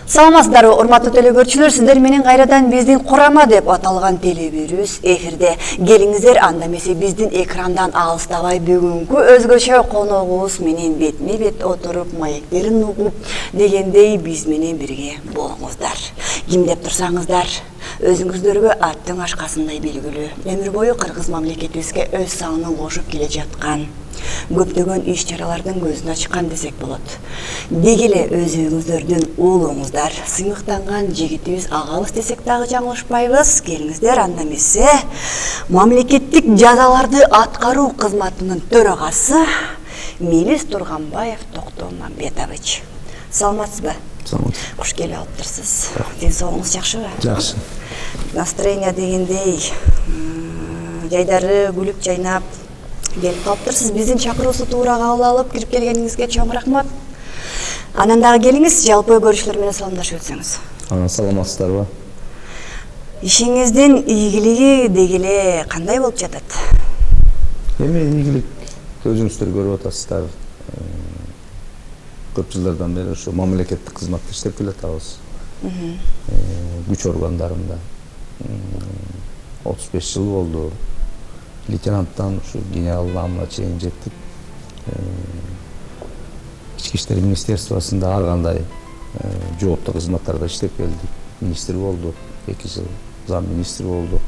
Саламатсыздарбы, урматтуу телекөрүүчүлөр, сиздер менен кайрадан биздин Курама деп аталган телебирүүбүз эфирде. Келиңиздер, анда эмесе биздин экрандан алыстабай бүгүнкү өзгөчө коногубуз менен бетме-бет отуруп, маектерин угуп дегендей биз менен бирге болуңуздар. Ким деп турсаңыздар, өзүңүздөргө аттың ашкасындай белгилүү, өмүр бою кыргыз мамлекетибизге өз салынын кошуп келе жаткан көптөгөн иш-чаралардын көзүн ачкан десек болот. Деги эле өзүңүздөрдүн уулуңуздар, сыймыктанган жигитибиз агабыз десек дагы жаңылышпайбыз. Келиңиздер, анда эмесе мамлекеттик жазаларды аткаруу кызматынын төрагасы Мелис Турганбаев Токтомамбетович. Саламатсызбы? Саламат. Куш келип алыптырсыз. Ден соолугуңуз жакшыбы? Жакшы. Настроение дегендей жайдары күлүп жайнап келип калыптырсыз. Биздин чакыруубузду туура кабыл алып кирип келгениңизге чоң рахмат. Анан дагы келиңиз, жалпы көрүүчүлөр менен саламдашып өтсөңүз. Саламатсыздарбы? Ишиңиздин ийгилиги деги эле кандай болуп жатат? Эми ийгилик өзүңүздөр көрүп атасыздар. Көп жылдардан бери ушу мамлекеттик кызматта иштеп келатабыз. Күч органдарында 35 жыл болду. Лейтенанттан ушу генерал намына чейин жеттик. Ички иштер министерствосунда ар кандай жооптуу кызматтарда иштеп келдик. Министр болдук, 2 жыл зам министр болдук.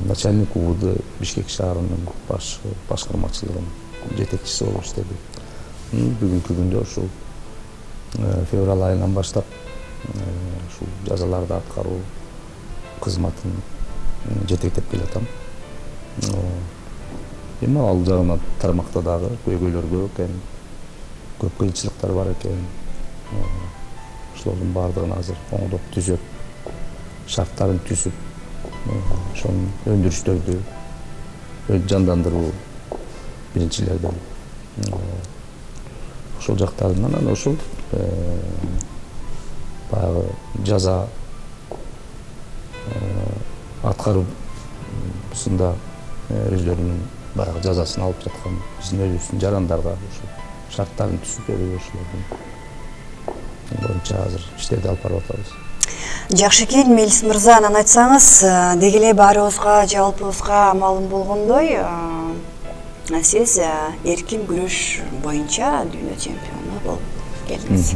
Начальник УВД Бишкек шаарынын башкармачылыгынын жетекчиси болуп иштедик. Бүгүнкү күндө ушул февраль айынан баштап ушул жазаларды аткаруу кызматын жетектеп келатам. Эми ал жагынан тармакта дагы көйгөйлөр көп экен, көп кыйынчылыктар бар экен. Ошолордун баардыгын азыр оңдоп түзөп, шарттарын түзүп, ошонун өндүрүштөрдү жандандыруу биринчилерден. Ошол жактарынан анан ошол баягы жаза аткаруусунда өздөрүнүн баягы жазасын алып жаткан биздин өзүбүздүн жарандарга ошол шарттарын түзүп берүү ошолордун боюнча азыр иштерди алып барып атабыз. Жакшы экен, Мелис мырза, анан айтсаңыз, деги эле баарыбызга, жалпыбызга маалым болгондой, сиз эркин күрөш боюнча дүйнө чемпиону болуп келдиңиз.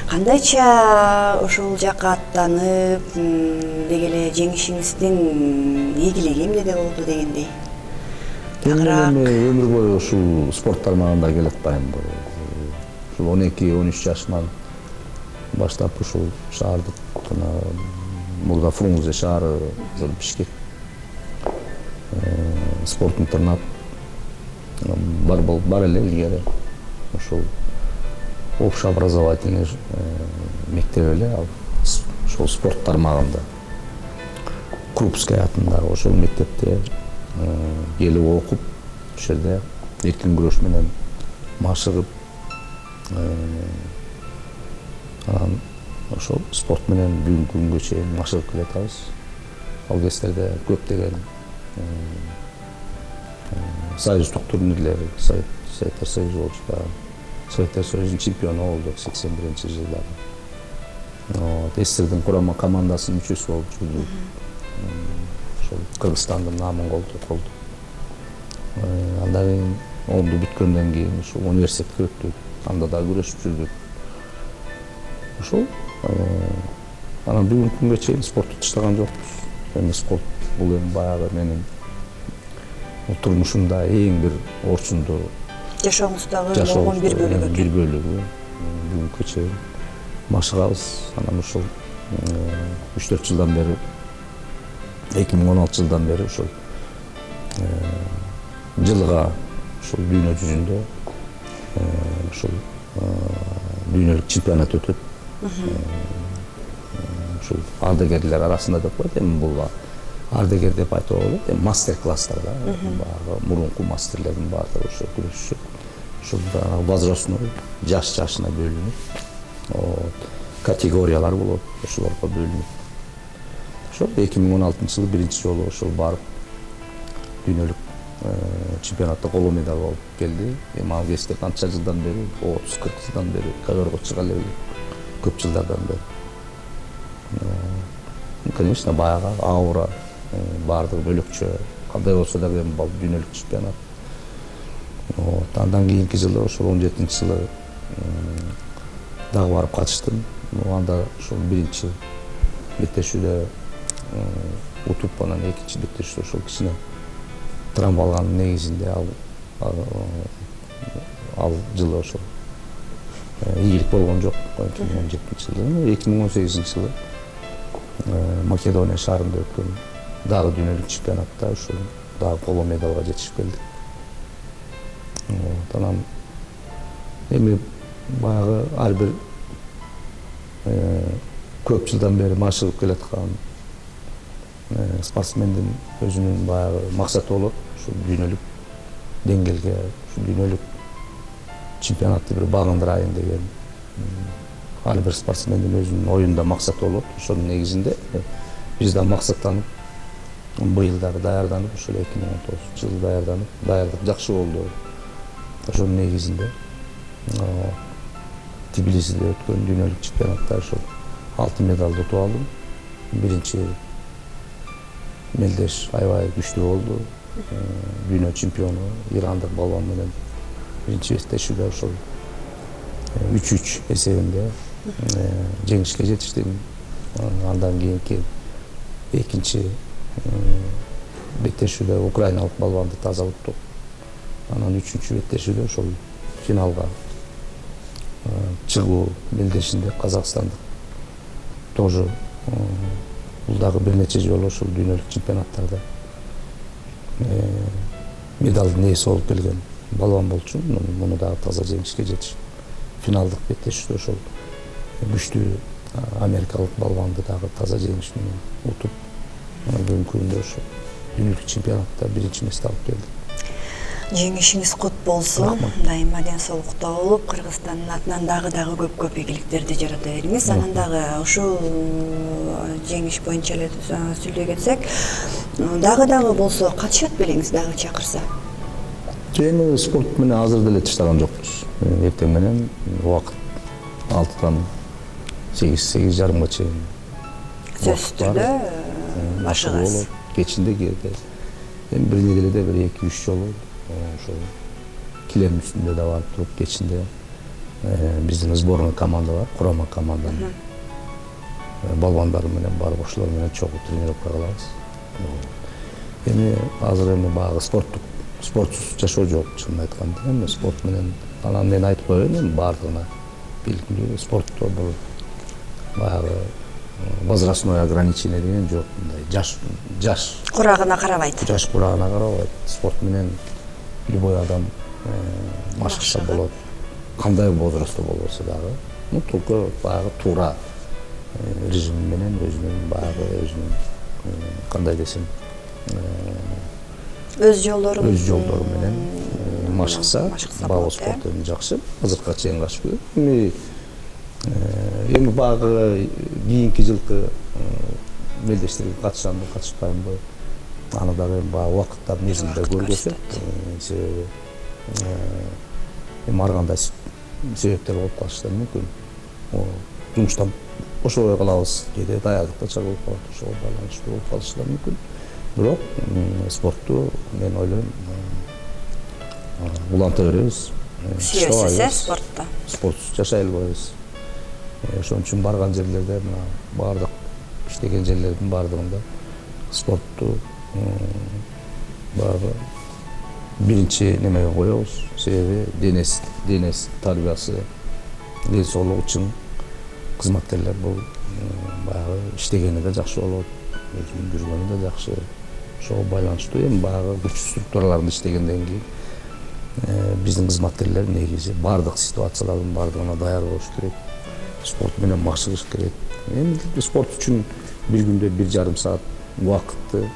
Кандайча ошол жакка аттанып, деги эле жеңишиңиздин ийгилиги эмнеде болду дегендей? Эми өмүр бою ушул спорт тармагында келатпаймынбы. Ушул 12-13 жашыман баштап ушул шаардык Мурда Фрунзе шаары, Бишкек спорт интернат бар эле илгери. Ошол общеобразовательный мектеп эле, ошол спорт тармагында. Крупская атындагы ошол мектепте келип окуп, ошол жерде эркин күрөш менен машыгып, анан ошол спорт менен бүгүнкү күнгө чейин машыгып келатабыз. Ал кездерде көптөгөн союздук турнирлер, Советтер Союзу болуп чыган, Советтер Союзунун чемпиону болдук 81-жылдары. СССРдин курама командасынын мүчөсү болуп жүрдүк. Ошол Кыргызстандын намын колдоп. Андан кийин 10 бүткөндөн кийин ушул университетке өттүк. Анда да күрөшүп жүрдүк. Ошол анан бүгүнкү күнгө чейин спорту таштаган жокпуз. Эми спорт бул эми баягы менин турмушумда эң бир орчундуу Жашооңуздагы болгон бир бөлүгү. Бир бөлүгү. Бүгүнкү чейин машыгабыз. Анан ушул 3-4 жылдан бери 2016 жылдан бери ушул жылга ушул дүйнө жүзүндө ушул дүйнөлүк чемпионат өтөт. Ушул ардагерлер арасында деп коет, эми бул ардагер деп айтууга болот, мастер-класстар да, баягы мурунку мастерлердин баардыгы ошо күрөшүшөт. Ушул возрастной жашына бөлүнүп, категориялар болот, ошолорго бөлүнүп. Ошол 2016 жылы биринчи жолу ошол барып дүйнөлүк чемпионатта коло медаль алып келди. Эми ал кезде канча жылдан бери, 30-40 жылдан бери КВРга чыга элек. көп жылдардан бeri. Конечно, баягы аура, бардыгы бөлөкчө, кандай болсо да эми бул дүйнөлүк чемпионат. Андан кийинки жылы, ошол 17-жылы дагы барып катыштым. Анда ошол биринчи беттешүүдө утуп, анан экинчи беттешүүдө ошол кичине травма алганын негизинде ал жылы ошол ийгилик болгон жок. 2017-жылы, 2018-жылы Македония шаарында өткөн дагы дүйнөлүк чемпионатта ушул дагы коло медалга жетишип келдик. Анан эми баягы ар бир көп жылдан бери машыгып келаткан спортсмендин өзүнүн баягы максаты болот. Ушул дүйнөлүк деңгээлге, ушул дүйнөлүк чемпионатты бир багындырайын деген ар бир спортсмендин өзүнүн оюнда максаты болот. Ошонун негизинде биз да максаттанып, быйыл дагы даярданып, ушул 2019-жылы даярданып, даярдык жакшы болду. Ошонун негизинде Тбилисиде өткөн дүйнөлүк чемпионатта ошол алтын медалды утуп алдым. Биринчи мелдеш аябай күчтүү болду. Дүйнө чемпиону ирандык балбан менен биринчи беттешүүдө ошол 3-3 эсебинде жеңишке жетиштим. Андан кийинки экинчи беттешүүдө украиналык балбанды таза уттук. Анан 3-үчү беттешүүдө ошол финалга чыгуу мелдешинде казакстандык тоже бул дагы бир нече жолу ошол дүйнөлүк чемпионаттарда медалдын ээси болуп келген балбан болчу. Муну дагы таза жеңишке жетишип, финалдык беттешүүдө ошол күчтүү америкалык балбанды дагы таза жеңиш менен утуп, бүгүнкү күндө ошол дүйнөлүк чемпионатта биринчи месте алып келдик. Жеңишиңиз кут болсун. Дайыма ден соолукта болуп, Кыргызстандын атынан дагы көп ийгиликтерди жарата бериңиз. Анан дагы ушул жеңиш боюнча эле сүйлөй кетсек, дагы болсо катышат белеңиз, дагы чакырса? Эми спорт менен азыр деле таштаган жокпуз. Эртең менен убакыт 6-дан 8:30-га чейин. Сөзсүз түрдө башыгыз. Кечинде кээде. Эми бир неделеде бир 2-3 жолу ошол килем үстүндө да барып туруп, кечинде биздин сборный команда бар, курама команданын балбандары менен барып ошолор менен чогуу тренировка кылабыз. Эми азыр баягы спортсуз жашоо жок, чынын айтканда. Эми спорт менен, анан мен айтып коеюн, эми бардыгына белгилүү спортто бул баягы возрастной ограничение деген жок. Мындай жаш курагына карабайт. Жаш курагына карабайт. Спорт менен любой адам машыкса болот. Кандай возрастта болбосо дагы, только баягы туура режим менен өзүнүн кандай десем, өз жолдору менен машыкса болот. Спорт эми жакшы, азыркыга чейин качып келет. Эми баягы кийинки жылкы мелдештерге катышамбы, катышпаймбы, аны дагы баягы убакыттар мезгилде көргөзөт. Себеби эми ар кандай себептер болуп калышы да мүмкүн. Жумуштан бошобой калабыз, кээде даярдыкта чагылып калат, ошого байланыштуу болуп калышы да мүмкүн. Бирок спортту мен ойлойм уланта беребиз. Сүйөсүз спортто. Спортсуз жашай албайбыз. Ошон үчүн барган жерлерде мына бардык иштеген жерлердин бардыгында спортту баягы биринчи немеге коебуз. Себеби денес тарбиясы, ден соолугу үчүн кызматкерлер бул баягы иштегени да жакшы болот, өзүнүн жүргөнү да жакшы. Ошого байланыштуу эми баягы күч структураларында иштегенден кийин биздин кызматкерлер негизи бардык ситуациялардын бардыгына даяр болуш керек. Спорт менен машыгыш керек. Эми спорт үчүн бир күндө 1,5 саат убакытты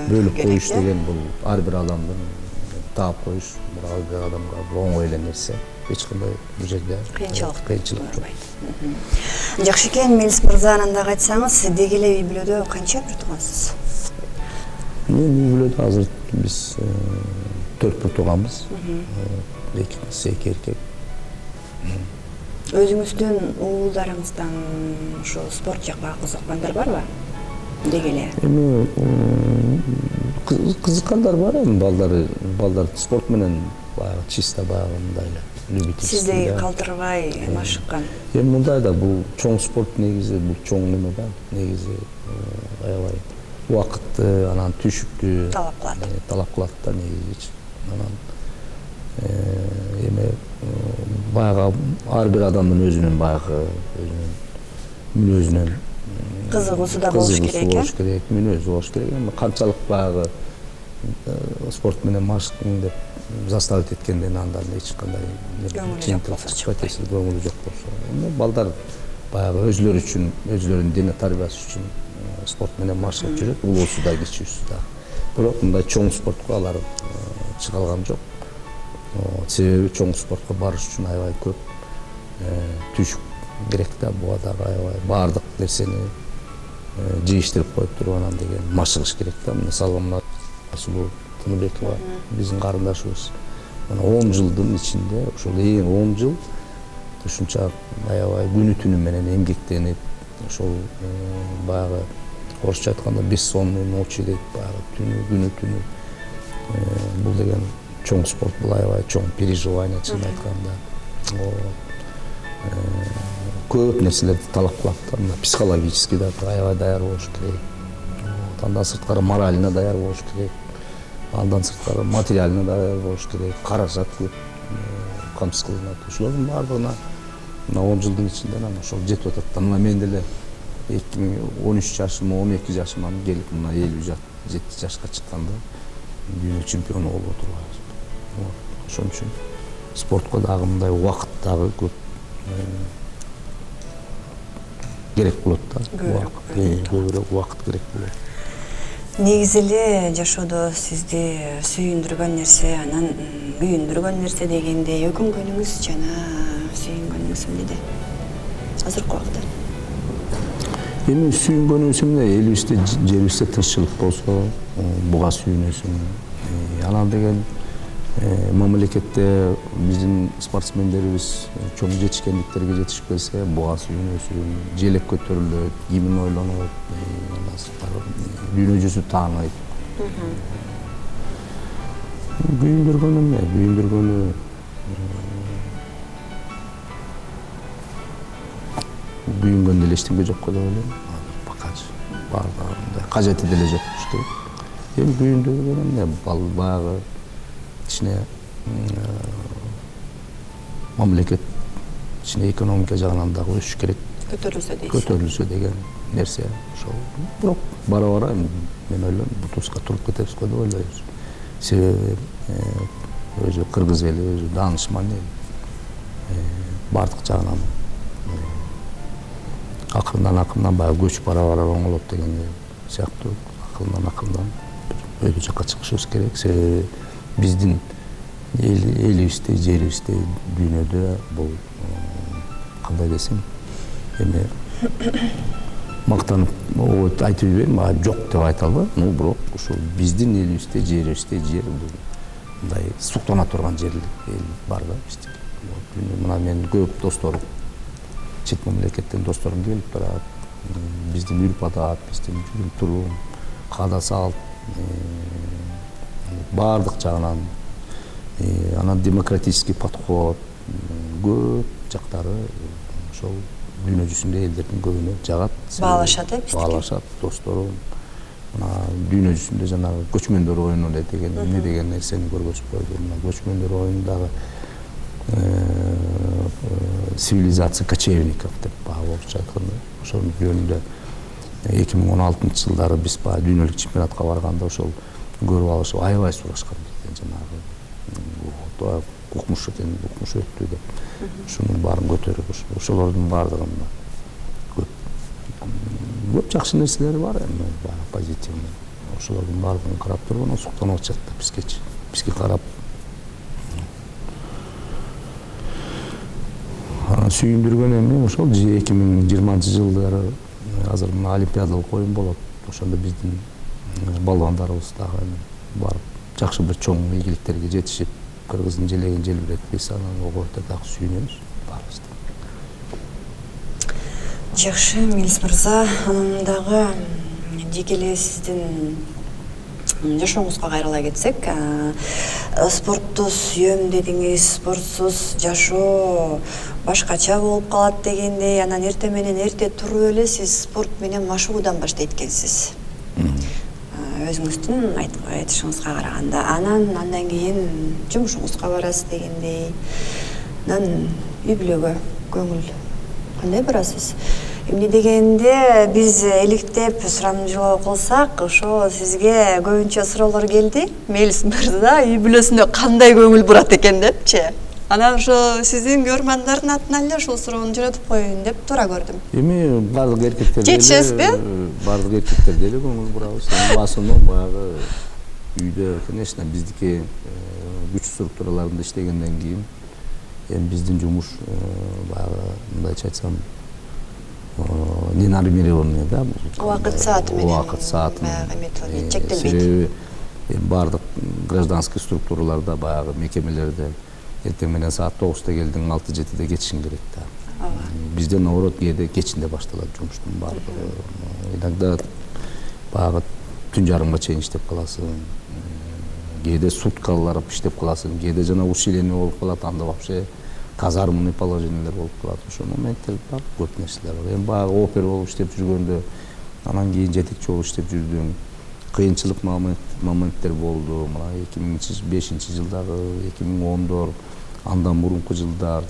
бөлүп коюш деген бул ар бир адамдын таап коюш, ар бир адамга оңой эле нерсе. Эч кандай бул жерде кыйынчылык жок. Жакшы экен, Мелис мырза, анан айтсаңыз, деги эле үй бүлөдө канча бир туугансыз? Мен үй бүлөдө азыр биз 4 бир тууганбыз. 2 эркек. Өзүңүздүн уулдарыңыздан ошо спорт жакка кызыккандар барбы? Деги эле. Эми кызыккандар бар эми балдар спорт менен баягы чисто баягы мындай эле любительский. Сизди калтырбай машыккан. Эми мындай да бул чоң спорт негизи бул чоң неме да негизи аябай убакытты анан түшүктү талап кылат да негизичи. Анан эми баягы ар бир адамдын өзүнүн баягы мүнөзүнөн Кызыгуусу да болуш керек. Мүнөзү болуш керек. Эми канчалык баягы спорт менен машыктың деп заставить эткенден андан эч кандай көңүлү жок болсо. Эми балдар баягы өзүлөрү үчүн, өзүлөрүнүн дене тарбиясы үчүн спорт менен машыгып жүрөт, улуусу да кичүүсү да. Бирок мындай чоң спортко алар чыга алган жок. Себеби чоң спортко барыш үчүн аябай көп түшүк керек да, буга дагы аябай баардык нерсени жыйыштырып коюп туруп анан деген машыгыш керек да. Мисалы мына Сулуу Тыныбекова биздин карындашыбыз. Мына 10 жылдын ичинде, ошол эң 10 жыл ушунча аябай күнү түнү менен эмгектенип, ошол баягы орусча айтканда бессонный ночи дейт, баягы күнү түнү. Бул деген чоң спорт, бул аябай чоң переживание чын айтканда. Көп нерселерди талап кылат да, мына психологически да аябай даяр болуш керек. Андан сырткары морально даяр болуш керек. Андан сырткары материально даяр болуш керек. Каражат көп камсыз кылынат. Ошолордун баардыгына мына 10 жылдын ичинде ошол жетип атат да. Мына мен деле 13 жашым, 12 жашыман келип мына 57 жашка чыкканда дүйнө чемпиону болуп отурбайбыз. Ошон үчүн спортко дагы мындай убакыт дагы көп керек болот да. Көбүрөөк убакыт керек болот. Негизи эле жашоодо сизди сүйүндүргөн нерсе, анан күйүндүргөн нерсе дегенде өкүнгөнүңүз жана сүйүнгөнүңүз эмнеде? Азыркы убакта. Эми сүйүнгөнүңүз эмне? Элибизде, жерибизде тынччылык болсо, буга сүйүнөсүң. Анан деген мамлекетте биздин спортсмендерибиз чоң жетишкендиктерге жетишип келсе, буга сүйүнөсүң. Желек көтөрүлөт, гимн ойлонот, дүйнө жүзү тааныйт. Күйүндүргөнү эмне? Күйүндүргөнү күйүнгөн деле эчтеке жокко деп ойлойм. Бакачы баардыгы кажети деле жокмуш дейт. Эми күйүндүргөн эмне? Баягы ичине мамлекет ичине экономика жагынан дагы өсүш керек. Көтөрүлсө деген нерсе ошол. Бирок бара мен ойлойм, бутуска туруп кетебиз го деп ойлойбуз. Себеби өзү кыргыз эли, өзү даанышман эл. Бардык жагынан акырындан баягы көчүп бара оңолот деген сыяктуу акырындан өйдө жакка чыгышыбыз керек. Себеби биздин элибизде, жерибизде, дүйнөдө бул кандай десем, эми мактанып айтып ийбейм, жок деп айта албайм. Бирок ушул биздин элибизде, жерибизде жер бул мындай суктана турган жер бар да бизде. Мына мен көп досторум, чет мамлекеттен досторум келип турат. Биздин үрп-адат, биздин жүрүм-турум, каада салт, баардык жагынан анан демократический подход көп жактары ошол дүйнө жүзүндө элдердин көбүнө жагат. Баалашат бизге. Баалашат досторум. Мына дүйнө жүзүндө жанагы көчмөндөр оюну деген эмне деген нерсени көргөзүп койду. Мына көчмөндөр оюнундагы цивилизация кочевников деп баягы орусча айтканда ошонун жөнүндө 2016-жылдары биз баягы дүйнөлүк чемпионатка барганда ошол көрүп алышып аябай сурашкан бизден жанагы укмуш өттү деп. Ушунун баарын көтөрүп ошолордун баардыгында көп жакшы нерселери бар эми баягы позитивный. Ошолордун баардыгын карап туруп анан суктанып атышат да бизге карап. Сүйүндүргөн эмне ошол 2020-жылдары азыр мына олимпиадалык оюн болот. Ошондо биздин балбандарыбыз дагы барып жакшы бир чоң ийгиликтерге жетишип, кыргыздын желегин желбиреткисе, анан ого дагы сүйүнөбүз баарыбыз. Жакшы, Мелис мырза, дагы деги эле сиздин жашооңузга кайрыла кетсек, спортту сүйөм дедиңиз, спортсуз жашоо башкача болуп калат дегендей, анан эртең менен эрте туруп эле сиз спорт менен машыгуудан баштайт экенсиз. Өзүңүздүн айтышыңызга караганда, андан кийин жумушуңузга барасыз дегендей, анан үй бүлөгө көңүл кандай барасыз? Эмне дегенде биз иликтеп сурамжылоо кылсак, ошо сизге көбүнчө суроолор келди. Мелис мырза үй бүлөсүнө кандай көңүл бурат экен депчи. Анан ошо сиздин көрөрмандардын атынан эле ушул суроону жөнөтүп коеюн деп туура көрдүм. Эми бардык эркектер бардык эркектер деле көңүл бурабыз. Басымын баягы үйдө, конечно, биздики күч структураларында иштегенден кийин эми биздин жумуш баягы мындайча айтсам ненармированный, да, Убакыт сааты менен чектелбейт. Себеби бардык гражданский структураларда, баягы мекемелерде эртең менен саат 9-та келдиң, 6-7-де кетишиң керек да. Бизде наоборот кээде кечинде башталат жумуштун бардыгы. Иногда баягы түн жарымга чейин иштеп каласың. Кээде суткаларып иштеп каласың. Кээде жана усиление болуп калат, анда вообще казармный положениелер болуп калат. Ошол моменттер бар, көп нерселер бар. Эми баягы опер болуп иштеп жүргөндө, анан кийин жетекчи болуп иштеп жүрдүм. Кыйынчылык моменттер болду. Мына 2005-жылдагы, 2010-дор, андан мурунку жылдар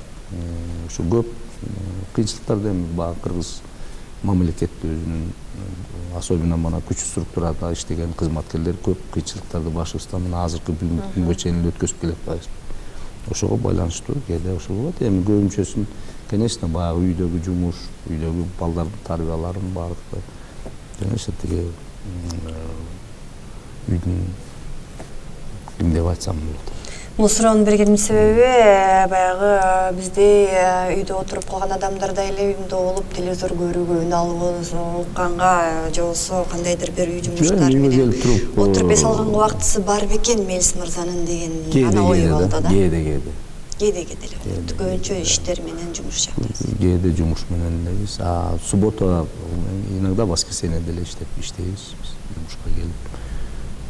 ушу көп кыйынчылыктарды эми баягы кыргыз мамлекети өзүнүн, особенно мына күч структурада иштеген кызматкерлер көп кыйынчылыктарды башыбыздан мына азыркы бүгүнкү күнгө чейин өткөзүп келе атпайбызбы. Ошого байланыштуу кээде ошол болот. Эми көбүнчөсүн, конечно, баягы үйдөгү жумуш, үйдөгү балдардын тарбияларын бардыгы, конечно, тиги үйдүн ким деп айтсам болот. Бул суроону бергенин себеби баягы биздей үйдө отуруп калган адамдардай эле үйүндө болуп телевизор көрүүгө, үн алууга, укканга, же болбосо кандайдыр бир үй жумуштары менен отуруп эс алганга убактысы бар бекен Мелис мырзанын деген ана ою болду да. Кээде эле. Көбүнчө иштер менен жумуш жактайсыз. Кээде жумуш менен элебиз. Суббота, иногда воскресенье деле иштейбиз жумушка келип.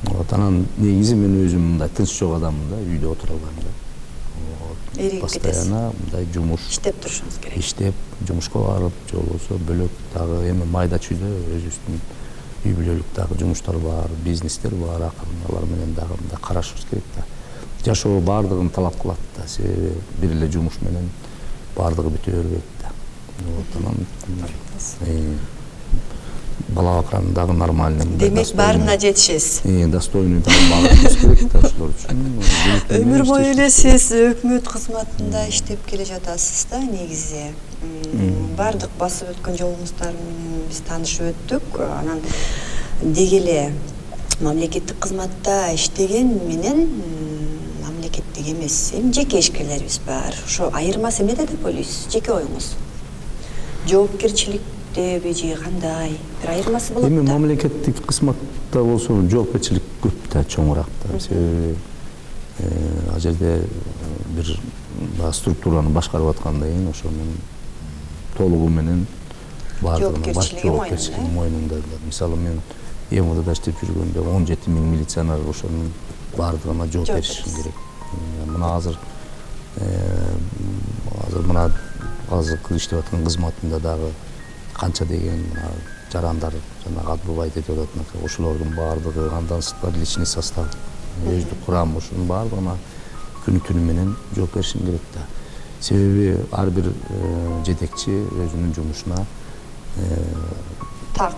Вот анан негизи мен өзүм мындай тынч жок адаммын да, үйдө отура албайм да. Постоянно мындай жумуш иштеп турушуңуз керек. Иштеп, жумушка барып, же болбосо бөлөк дагы эми майда чүйдө өзүбүздүн үй бүлөлүк дагы жумуштар бар, бизнестер бар, акырын алар менен дагы мындай карашыбыз керек да. Жашоо бардыгын талап кылат да, себеби бир эле жумуш менен бардыгы бүтө бербейт да. Вот анан бала бакыраны дагы нормальный. Демек баарына жетишесиз. Достойный багытыбыз керек да ошолор үчүн. Өмүр бою эле сиз өкмөт кызматында иштеп келе жатасыз да негизи. Бардык басып өткөн жолуңуздар менен биз таанышып өттүк. Анан деги эле мамлекеттик кызматта иштеген менен мамлекеттик эмес, эми жеке ишкерлерибиз бар. Ошо айырмасы эмнеде деп ойлойсуз? Жеке оюңуз. Жоопкерчилик деби же кандай бир айырмасы болот да. Эми мамлекеттик кызматта болсо жоопкерчилик көп да, чоңураак да. Себеби ал жерде бир структураны башкарып аткандан кийин ошонун толугу менен бардыгын жоопкерчилиги мойнунда. Мисалы мен МВДда иштеп жүргөндө 17 000 милиционер ошонун бардыгына жооп беришим керек. Мына азыр мына азыркы иштеп аткан кызматымда дагы канча деген жарандар жанагы отбывать этип атат, ошолордун баардыгы, андан сырткары личный состав, өздүк курам, ошонун баардыгына күнү түнү менен жооп беришим керек да. Себеби ар бир жетекчи өзүнүн жумушуна так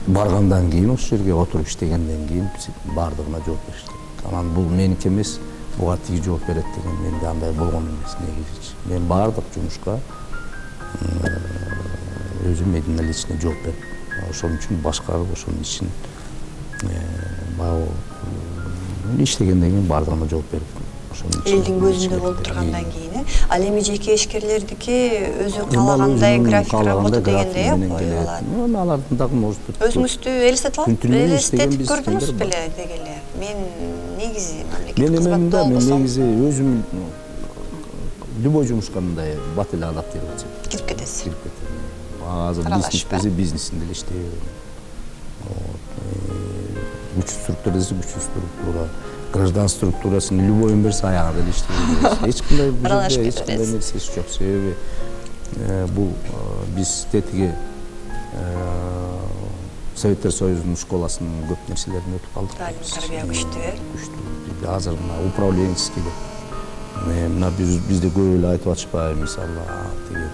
баргандан кийин, ошол жерге отуруп иштегенден кийин баардыгына жооп бериш керек. Анан бул меники эмес, буга тиги жооп берет деген менде андай болгон эмес негизи. Мен баардык жумушка өзүм единолично жооп берип, ошон үчүн башкарып, ошонун ишин баягы иштегенден кийин баардыгына жооп берип, ошонун элдин көзүндө болуп тургандан кийин, ал эми жеке ишкерлердики өзү каалагандай график работа дегендей кое алат. Алардын дагы может өзүңүздү элестетип көрдүңүз беле деги эле? Мен негизи мамлекеттик кызматта болбосом, мен негизи өзүм любой жумушка мындай бат эле адаптироваться кирип кетесиз. азыр бизнес десе бизнесинде эле иштей берем. Күчтүү структура десе күчтүү структура, граждан структурасын любойун берсе аягында эле иштей беребиз. Эч кандай бул жерде эч кандай нерсеси жок. Себеби бул биз тетиги Советтер Союзунун школасынын көп нерселерин өтүп калдык. Талим тарбия күчтүү. Күчтүү. Азыр мына управленческий мына бизде көп эле айтып атышпайбы, мисалы тиги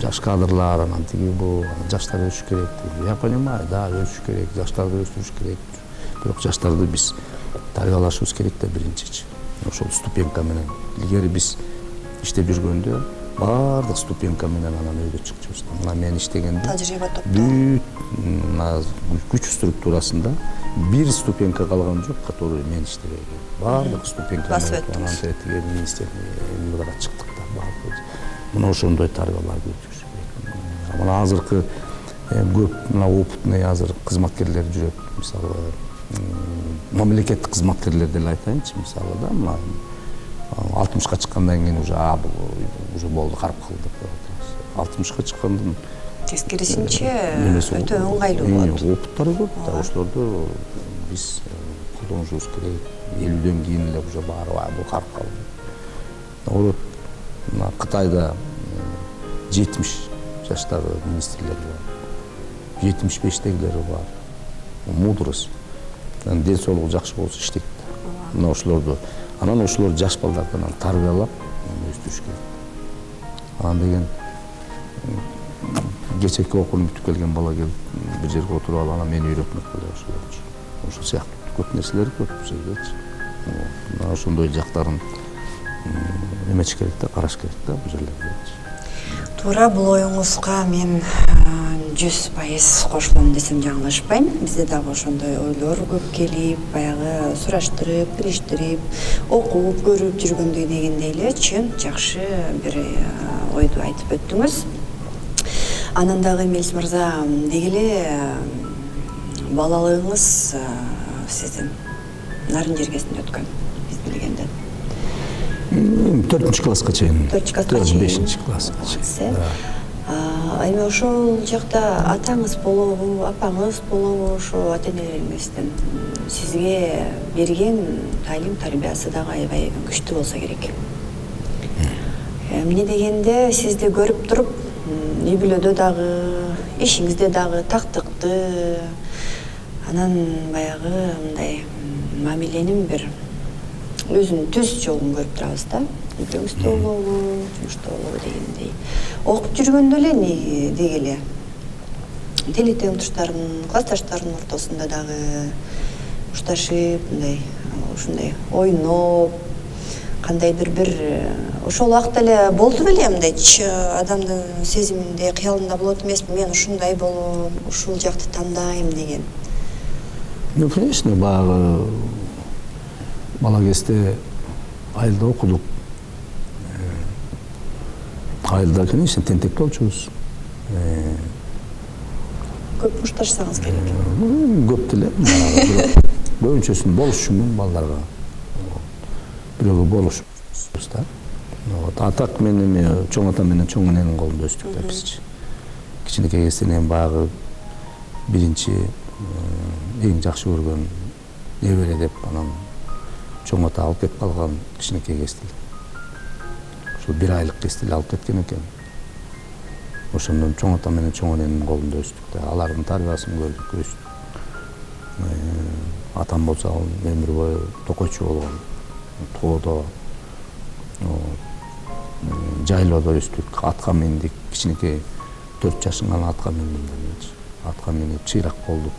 жаш кадрлар, анан тиги бул жаштар өсүш керек. Я понимаю, да, өсүш керек, жаштарды өстүрүш керек. Бирок жаштарды биз тарбиялашыбыз керек да биринчичи. Ошол ступенька менен. Илгери биз иштеп жүргөндө баардык ступенька менен анан өйдө чыкчубуз. Мына мен иштегенде тажрыйба топтоо. Бүт күч структурасында бир ступенька калган жок, который мен иштебеген. Баардык ступенька анан тетиги министрликка чыктык да баардык. Мына ошондой тарбияларды өткөрүш керек. Мына азыркы көп мына опытный азыр кызматкерлер жүрөт. Мисалы мамлекеттик кызматкерлер деле айтайынчы, мисалы да, мына 60ка чыккандан кийин уже болду, карап кылдык деп атабыз. 60ка чыккандан тескерисинче өтө ыңгайлуу болот. Опыттары көп да, ошолорду биз колдонушубуз керек. 50дөн кийин эле уже баары бул карап калды. Мына Кытайда 70 жаштагы министрлер бар, 75-тегилери бар. Мудрость, ден соолугу жакшы болсо иштейт. Мына ошолорду, анан ошолор жаш балдардан тарбиялап өстүрүш керек. Анан деген кечээки окууну бүтүп келген бала келип бир жерге отуруп алып, анан мени үйрөтмөк болот ошолорчу. Ошол сыяктуу көп нерселер көп бул жердечи. Мына ошондой жактарын эмечиш керек да, караш керек да бул жерлерде. Туура бул оюңузга мен 100% кошулам десем жаңылышпайм. Бизде дагы ошондой ойлор көп келип, баягы сураштырып, кириштирип, окуп, көрүп жүргөндөй дегендей эле чын жакшы бир ойду айтып өттүңүз. Анан дагы Мелис мырза, деги эле балалыгыңыз сиздин нарын жергесинде өткөн, биз билгенден. 4-класска чейин. 4-5 класска чейин. Эми ошол жакта атаңыз болобу, апаңыз болобу, ошо ата-энелериңиздин сизге берген талим тарбиясы дагы аябай күчтүү болсо керек. Эмне дегенде сизди көрүп туруп, үй бүлөдө дагы, ишиңизде дагы тактыкты, анан баягы мындай мамиленин бир өзүнүн түз жолун көрүп турабыз да. Үйдөгүздө болобу, жумушта болобу дегендей. Окуп жүргөндө эле деги эле тили тең туштардын, классташтардын ортосунда дагы ушташып, мындай ушундай ойноп, кандайдыр бир ошол убакта эле болду беле мындай адамдын сезиминде, кыялында болот эмеспи, мен ушундай болом, ушул жакты тандайм деген. Ну, конечно, баягы бала кезде айылда окудук. Айылда, конечно, тентек болчубуз. Көп ушташсаңыз керек. Көп деле. Көбүнчөсүн болушумун балдарга. Бирөөгө болушубуз да. Атак мен эми чоң ата менен чоң эненин колунда өстүк да бизчи. Кичинекей кезден эми баягы биринчи эң жакшы көргөн небере деп анан чоң ата алып кетип калган кичинекей кезде. Ошол 1 айлык кезде алып кеткен экен. Ошондон чоң ата менен чоң эненин колунда өстүк да. Алардын тарбиясын көрдүк, өстүк. Атам болсо өмүр бою токойчу болгон. Тоодо, жайлоодо өстүк, атка миндик, кичинекей 4 жашыңан атка миндим да. Атка минип чыйрак болдук.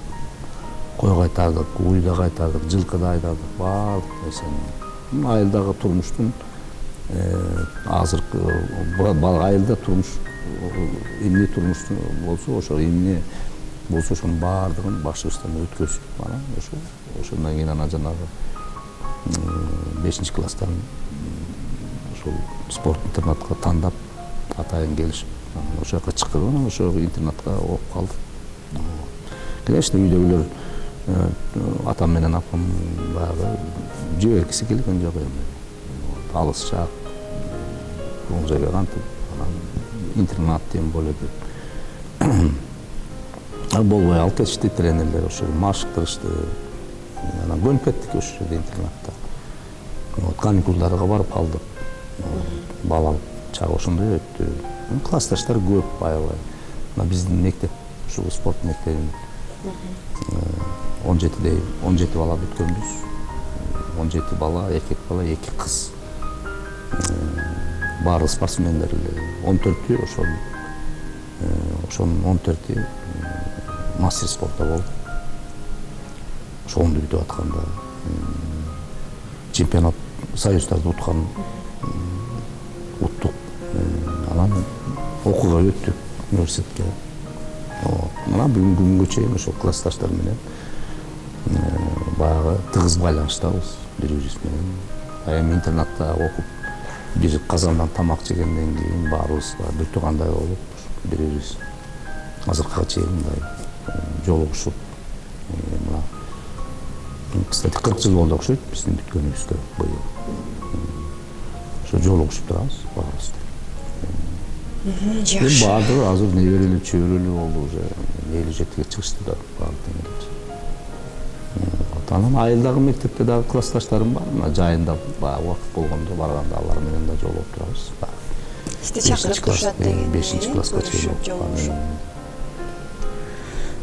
Кой кайтардык, уй да кайтардык, жылкы да айдадык, баардык нерсени. Айылдагы турмуштун азыркы айылда турмуш эмне турмуш болсо, ошо эмне болсо ошонун баардыгын башыбыздан өткөзүп, анан ошондон кийин анан жанагы 5-класстан ошол спорт интернатка тандап, атайын келишип, ошол жака чыкып, анан ошол интернатка окуп калдым. Конечно, үйдөгүлөр атам менен апам баягы жибергиси келген жок эми. Алыс жак, бул жерге кантип интернат дем болду. Болбой алып кетишти тренерлер, ошо машыктырышты. Анан көнүп кеттик ошо жерде интернатта. Каникулдарга барып калдык. Балалык чагы ошондой өттү. Классташтар көп аябай. Биздин мектеп, ушул спорт мектебин 17 бала бүткөнбүз. 17 бала, эркек бала, 2 кыз. Баары спортсмендер эле. 14-ü ошонун 14-ü мастер спорта болду. Ошону бүтүп атканда чемпионат союздарды уттук. Анан окууга өттүк университетке. Мына бүгүнкү күнгө чейин ошол классташтар менен баягы тыгыз байланыштабыз бири-бирибиз менен. Эми интернатта окуп, бир казандан тамак жегенден кийин баарыбыз бир туугандай болуп, бири-бирибиз азыркыга чейин мындай жолугушуп, мына кстати 40 жыл болду окшойт биздин бүткөнүбүзгө быйыл. Ошо жолугушуп турабыз баарыбыз. Жакшы. Баардыгы азыр неберелүү, чөбүрөлүү болду уже. 57-ге чыгышты да баардыгы. Анан айылдагы мектепте дагы классташтарым бар. Мына жайында баягы убакыт болгондо барганда алар менен да жолугуп турабыз. Сизди чакырып турушат деген. 5-класска чейин.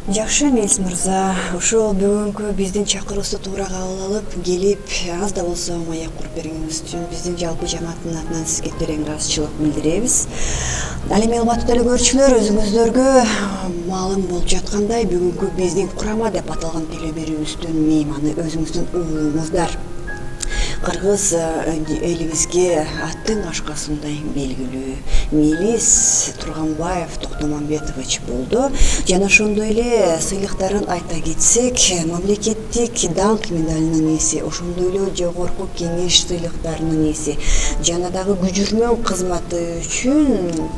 Жакшы, Мелис мырза, ошол бүгүнкү биздин чакыруубузду туура кабыл алып, келип, аз да болсо маек куруп бергениңиз үчүн биздин жалпы жамааттын атынан сизге терең ыраазычылык билдиребиз. Ал эми урматтуу телекөрүүчүлөр, өзүңүздөргө маалым болуп жаткандай, бүгүнкү биздин курама деп аталган теле берүүбүздүн мейманы өзүңүздүн уулуңуздар. Кыргыз элибизге аттын кашкасындай белгилүү Мелис Турганбаев Токтомамбетович болду. Жана ошондой эле сыйлыктарын айта кетсек, мамлекеттик даңк медалынын ээси, ошондой эле жогорку кеңеш сыйлыктарынын ээси, жана дагы күжүрмөн кызматы үчүн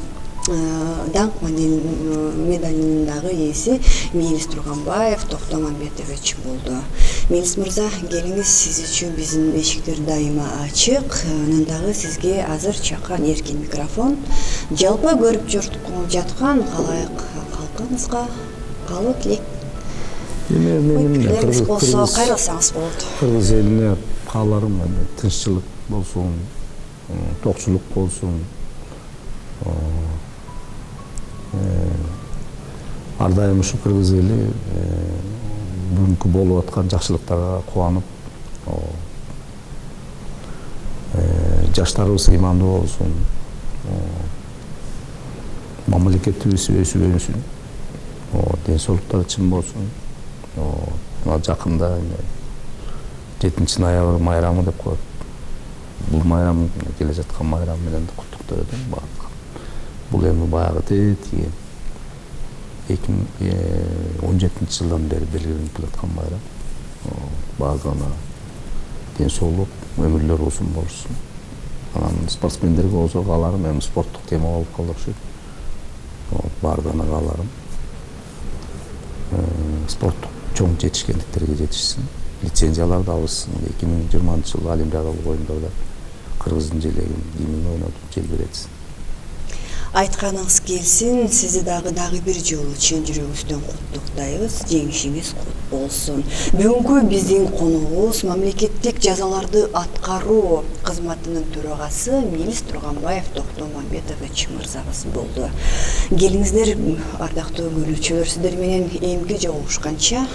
даңк медалинин дагы ээси Мелис Турганбаев Токтомамбетович болду. Мелис мырза, келиңиз, сиз үчүн биздин эшиктер дайыма ачык. Анан дагы сизге азыр чакан эркин микрофон. Жалпы көрүп жаткан калайык калкыңызга каалоо тилек. Менин Тилегиңиз болсо кайрылсаңыз болот. Кыргыз элине кааларым тынччылык болсун, токчулук болсун. Ар дайым ушу кыргыз эли бүгүнкү болуп аткан жакшылыктарга кубанып, жаштарыбыз ыймандуу болсун, мамлекетибиз өсүп өнсүн, ден соолуктары чың болсун. Жакында 7 ноябрь майрамы деп коет. Бул майрам келе жаткан майрам менен куттуктап өтөм. Бул эми баягы тиги 2017 жылдан бери белгиленип келаткан майрам. Баардыгына ден соолук, өмүрлөр узун болушун. Анан спортсмендерге болсо кааларым, эми спорттук тема болуп калды окшойт. Баардыгына кааларым спорттук чоң жетишкендиктерге жетишсин. Лицензияларды алышсын. 2020 жылы Олимпиадалык оюндарда Кыргыздын желегин гимн ойнотуп желбиретсин. Айтканыңыз келсин, сизди дагы бир жолу чын жүрөгүбүздөн куттуктайбыз. Жеңишиңиз кут болсун. Бүгүнкү биздин конугубуз мамлекеттик жазаларды аткаруу кызматынын төрагасы Мелис Турганбаев Токтомамбетович мырзабыз болду. Келиңиздер, ардактуу көрүүчүлөр, сиздер менен эмки жолугушканча